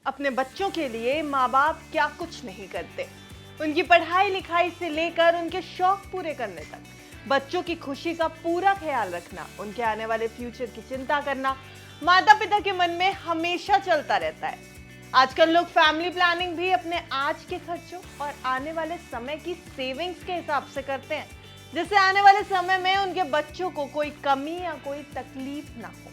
अपने बच्चों के लिए माँ बाप क्या कुछ नहीं करते। उनकी पढ़ाई लिखाई से लेकर उनके शौक पूरे करने तक, बच्चों की खुशी का पूरा ख्याल रखना, उनके आने वाले फ्यूचर की चिंता करना माता पिता के मन में हमेशा चलता रहता है। आजकल लोग फैमिली प्लानिंग भी अपने आज के खर्चों और आने वाले समय की सेविंग्स के हिसाब से करते हैं, जिससे आने वाले समय में उनके बच्चों को कोई कमी या कोई तकलीफ ना हो।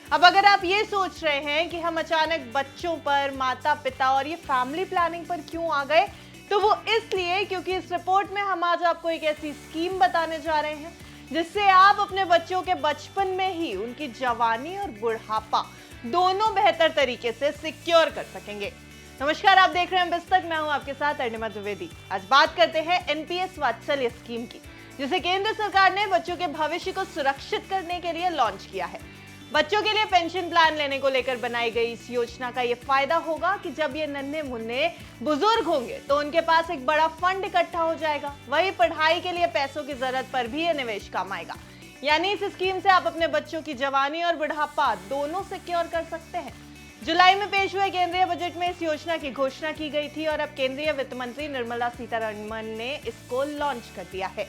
अब अगर आप ये सोच रहे हैं कि हम अचानक बच्चों पर, माता पिता और ये फैमिली प्लानिंग पर क्यों आ गए, तो वो इसलिए क्योंकि इस रिपोर्ट में हम आज आपको एक ऐसी स्कीम बताने जा रहे हैं जिससे आप अपने बच्चों के बचपन में ही उनकी जवानी और बुढ़ापा दोनों बेहतर तरीके से सिक्योर कर सकेंगे। नमस्कार, आप देख रहे हैं बिस्तक, मैं हूं आपके साथ अर्णिमा द्विवेदी। आज बात करते हैं एनपीएस वात्सल्य स्कीम की, जिसे केंद्र सरकार ने बच्चों के भविष्य को सुरक्षित करने के लिए लॉन्च किया है। बच्चों के लिए पेंशन प्लान लेने को लेकर बनाई गई इस योजना का ये फायदा होगा कि जब ये नन्हे मुन्ने बुजुर्ग होंगे तो उनके पास एक बड़ा फंड इकट्ठा हो जाएगा। वही पढ़ाई के लिए पैसों की जरूरत पर भी ये निवेश काम आएगा। यानी इस स्कीम से आप अपने बच्चों की जवानी और बुढ़ापा दोनों सिक्योर कर सकते हैं। जुलाई में पेश हुए केंद्रीय बजट में इस योजना की घोषणा की गई थी और अब केंद्रीय वित्त मंत्री निर्मला सीतारमण ने इसको लॉन्च कर दिया है।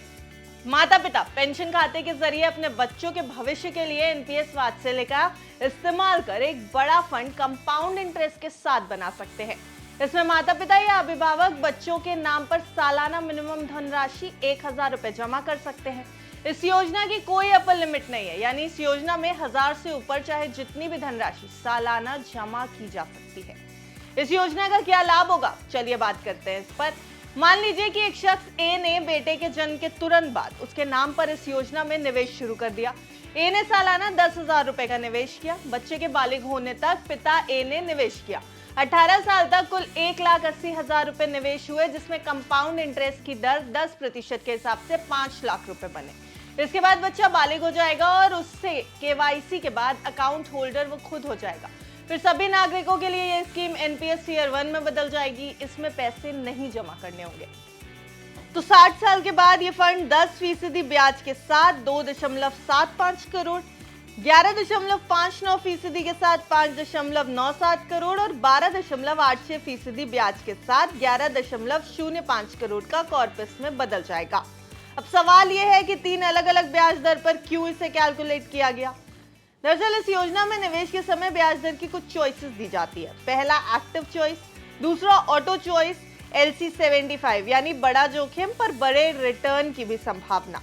माता पिता पेंशन खाते के जरिए अपने बच्चों के भविष्य के लिए एनपीएस वात्सल्य का इस्तेमाल कर एक बड़ा फंड कंपाउंड इंटरेस्ट के साथ बना सकते हैं। इसमें माता पिता या अभिभावक बच्चों के नाम पर सालाना मिनिमम धनराशि 1000 रुपए जमा कर सकते हैं। इस योजना की कोई अपर लिमिट नहीं है, यानी इस योजना में 1000 से ऊपर चाहे जितनी भी धनराशि सालाना जमा की जा सकती है। इस योजना का क्या लाभ होगा, चलिए बात करते हैं इस पर। मान लीजिए कि एक शख्स ए ने बेटे के जन्म के तुरंत बाद उसके नाम पर इस योजना में निवेश शुरू कर दिया। ए ने सालाना 10,000 रुपए का निवेश किया। बच्चे के बालिग होने तक पिता ए ने निवेश किया। 18 साल तक कुल 1,80,000 रुपए निवेश हुए, जिसमें कंपाउंड इंटरेस्ट की दर 10% के हिसाब से 5 लाख रुपए बने। इसके बाद बच्चा बालिग हो जाएगा और उससे केवाईसी के बाद अकाउंट होल्डर वो खुद हो जाएगा। फिर सभी नागरिकों के लिए यह स्कीम एनपीएस टियर 1 में बदल जाएगी। इसमें पैसे नहीं जमा करने होंगे। तो 60 साल के बाद ये फंड 10% ब्याज के साथ 2.75 करोड़, 11.59% के साथ 5.97 करोड़ और 12.86% ब्याज के साथ 11.05 करोड़ का कॉर्पस में बदल जाएगा। अब सवाल यह है कि 3 अलग अलग ब्याज दर पर क्यों इसे कैलकुलेट किया गया। दरअसल इस योजना में निवेश के समय ब्याज दर की कुछ चॉइसेस दी जाती है। पहला एक्टिव चॉइस, दूसरा ऑटो चॉइस, LC 75 यानी बड़ा जोखिम पर बड़े रिटर्न की भी संभावना,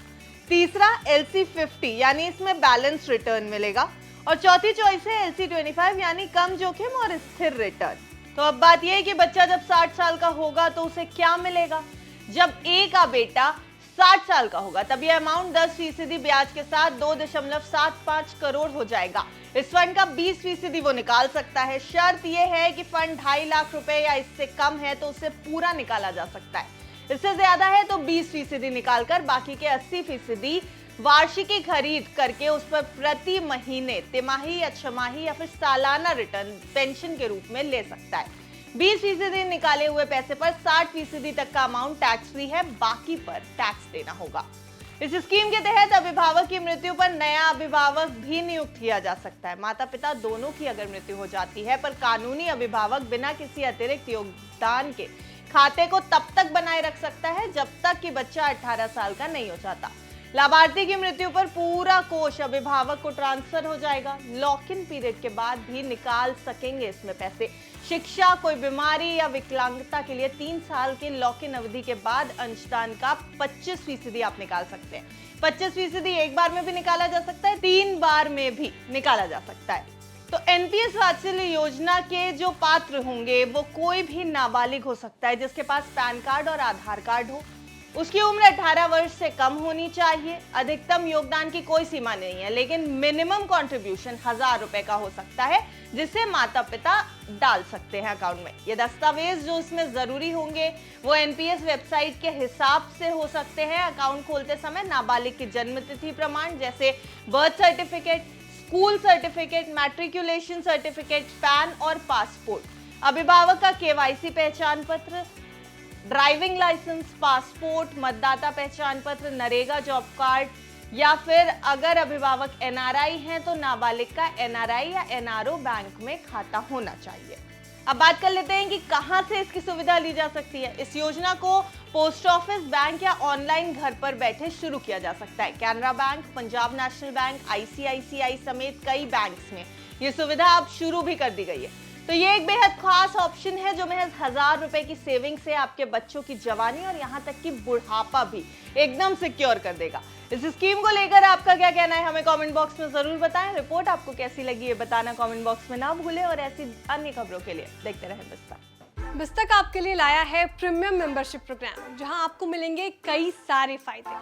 तीसरा LC 50 यानी इसमें बैलेंस रिटर्न मिलेगा और चौथी चॉइस है LC 25 यानी कम जोखिम और स्थिर रिटर्न। तो अब बात यह है कि बच्चा जब 60 साल का होगा तो उसे क्या मिलेगा। जब ए का बेटा 60 साल का होगा तब यह अमाउंट 10% ब्याज के साथ 2.75 करोड़ हो जाएगा। इस फंड का 20% वो निकाल सकता है। शर्त यह है कि फंड 2.5 लाख रुपए या इससे कम है तो उसे पूरा निकाला जा सकता है। इससे ज्यादा है तो 20% निकालकर बाकी के 80% वार्षिकी खरीद करके उस पर प्रति महीने, तिमाही या छमाही या फिर सालाना रिटर्न पेंशन के रूप में ले सकता है। 20% निकाले हुए पैसे पर 60% तक का अमाउंट टैक्स फ्री है, बाकी पर टैक्स देना होगा। इस स्कीम के तहत अभिभावक की मृत्यु पर नया अभिभावक भी नियुक्त किया जा सकता है। माता पिता दोनों की अगर मृत्यु हो जाती है पर कानूनी अभिभावक बिना किसी अतिरिक्त योगदान के खाते को तब तक बनाए रख सकता है जब तक कि बच्चा 18 साल का नहीं हो जाता। लाभार्थी की मृत्यु पर पूरा कोष अभिभावक को ट्रांसफर हो जाएगा। लॉक इन पीरियड के बाद भी निकाल सकेंगे इसमें पैसे। शिक्षा, कोई बीमारी या विकलांगता के लिए 3 साल के लॉक इन अवधि के बाद अंशदान का 25% आप निकाल सकते हैं। 25% एक बार में भी निकाला जा सकता है, 3 बार में भी निकाला जा सकता है। तो एनपीएस वात्सल्य योजना के जो पात्र होंगे वो कोई भी नाबालिग हो सकता है जिसके पास पैन कार्ड और आधार कार्ड हो। उसकी उम्र 18 वर्ष से कम होनी चाहिए। अधिकतम योगदान की कोई सीमा नहीं है, लेकिन मिनिमम कंट्रीब्यूशन 1000 रुपए का हो सकता है जिसे माता पिता डाल सकते हैं अकाउंट में। ये दस्तावेज जो इसमें जरूरी होंगे वो एनपीएस वेबसाइट के हिसाब से हो सकते हैं। अकाउंट खोलते समय नाबालिग की जन्म तिथि प्रमाण जैसे birth certificate, school certificate, matriculation certificate, pan और पासपोर्ट, अभिभावक का केवाईसी पहचान पत्र, ड्राइविंग लाइसेंस, पासपोर्ट, मतदाता पहचान पत्र, नरेगा जॉब कार्ड या फिर अगर अभिभावक एनआरआई हैं तो नाबालिग का एनआरआई या एनआरओ बैंक में खाता होना चाहिए। अब बात कर लेते हैं कि कहां से इसकी सुविधा ली जा सकती है। इस योजना को पोस्ट ऑफिस, बैंक या ऑनलाइन घर पर बैठे शुरू किया जा सकता है। Canara bank, Punjab national bank, ICICI समेत कई बैंक्स में ये सुविधा अब शुरू भी कर दी गई है। तो ये एक बेहद खास ऑप्शन है जो महज 1000 रुपए की सेविंग से आपके बच्चों की जवानी और यहाँ तक कि बुढ़ापा भी एकदम सिक्योर कर देगा। इस स्कीम को लेकर आपका क्या कहना है, हमें कमेंट बॉक्स में जरूर बताएं। रिपोर्ट आपको कैसी लगी है बताना कमेंट बॉक्स में ना भूलें और ऐसी अन्य खबरों के लिए देखते रहें बिस्तक। बिस्तक आपके लिए लाया है प्रीमियम मेंबरशिप प्रोग्राम, जहां आपको मिलेंगे कई सारे फायदे,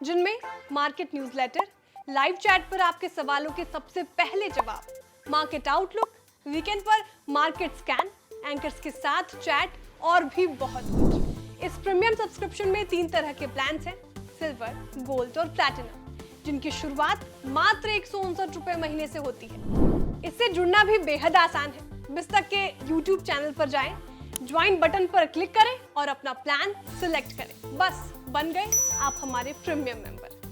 जिनमें मार्केट न्यूज़लेटर, लाइव चैट पर आपके सवालों के सबसे पहले जवाब, मार्केट आउटलुक, वीकेंड पर मार्केट स्कैन, एंकर्स के साथ चैट और भी बहुत कुछ। इस प्रीमियम सब्सक्रिप्शन में 3 तरह के प्लान्स हैं, सिल्वर, गोल्ड और प्लैटिनम, जिनकी शुरुआत मात्र 159 रुपए महीने से होती है। इससे जुड़ना भी बेहद आसान है। बिस्तक के YouTube चैनल पर जाएं, ज्वाइन बटन पर क्लिक करें और अपना प्लान सिलेक्ट करें। बस बन गए आप हमारे प्रीमियम मेंबर।